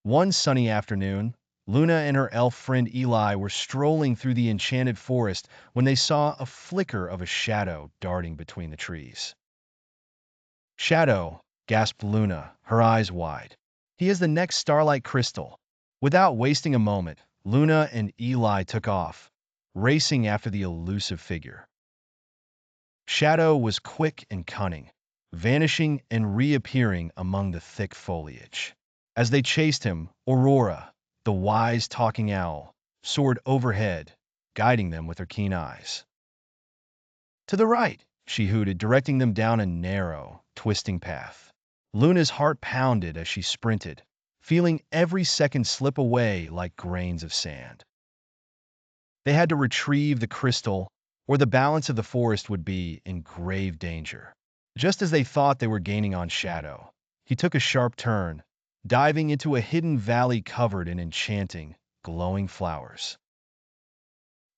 One sunny afternoon, Luna and her elf friend Eli were strolling through the Enchanted Forest when they saw a flicker of a shadow darting between the trees. Shadow, gasped Luna, her eyes wide. He is the next Starlight Crystal. Without wasting a moment, Luna and Eli took off, racing after the elusive figure. Shadow was quick and cunning, vanishing and reappearing among the thick foliage. As they chased him, Aurora, the wise talking owl, soared overhead, guiding them with her keen eyes. To the right, she hooted, directing them down a narrow, twisting path. Luna's heart pounded as she sprinted, feeling every second slip away like grains of sand. They had to retrieve the crystal, or the balance of the forest would be in grave danger. Just as they thought they were gaining on Shadow, he took a sharp turn, diving into a hidden valley covered in enchanting, glowing flowers.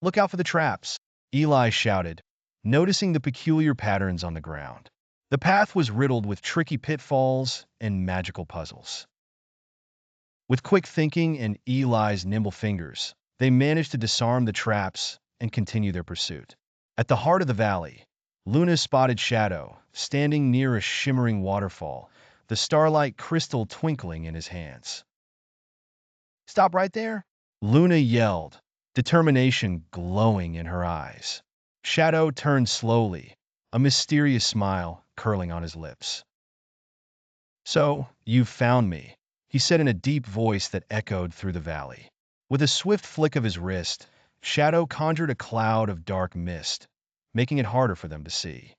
"Look out for the traps," Eli shouted, noticing the peculiar patterns on the ground. The path was riddled with tricky pitfalls and magical puzzles. With quick thinking and Eli's nimble fingers, they managed to disarm the traps and continue their pursuit. At the heart of the valley, Luna spotted Shadow, standing near a shimmering waterfall, the starlight crystal twinkling in his hands. "Stop right there!" Luna yelled, determination glowing in her eyes. Shadow turned slowly, a mysterious smile curling on his lips. "So, you've found me," he said in a deep voice that echoed through the valley. With a swift flick of his wrist, Shadow conjured a cloud of dark mist, making it harder for them to see.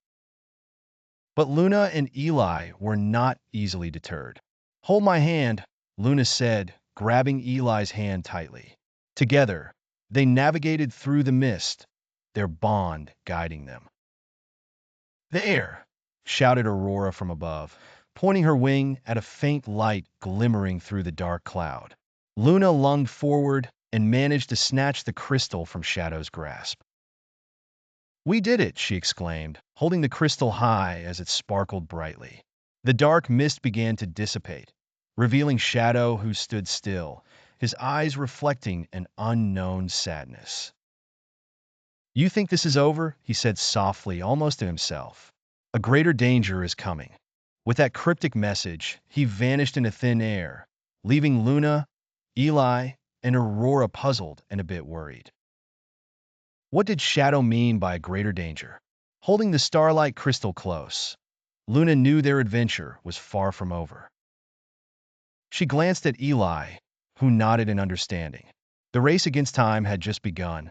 But Luna and Eli were not easily deterred. "Hold my hand," Luna said, grabbing Eli's hand tightly. Together, they navigated through the mist, their bond guiding them. "There!" shouted Aurora from above, pointing her wing at a faint light glimmering through the dark cloud. Luna lunged forward and managed to snatch the crystal from Shadow's grasp. "We did it!" she exclaimed, holding the crystal high as it sparkled brightly. The dark mist began to dissipate, revealing Shadow, who stood still, his eyes reflecting an unknown sadness. "You think this is over?" he said softly, almost to himself. "A greater danger is coming." With that cryptic message, he vanished into thin air, leaving Luna, Eli, and Aurora puzzled and a bit worried. What did Shadow mean by a greater danger? Holding the starlight crystal close, Luna knew their adventure was far from over. She glanced at Eli, who nodded in understanding. The race against time had just begun,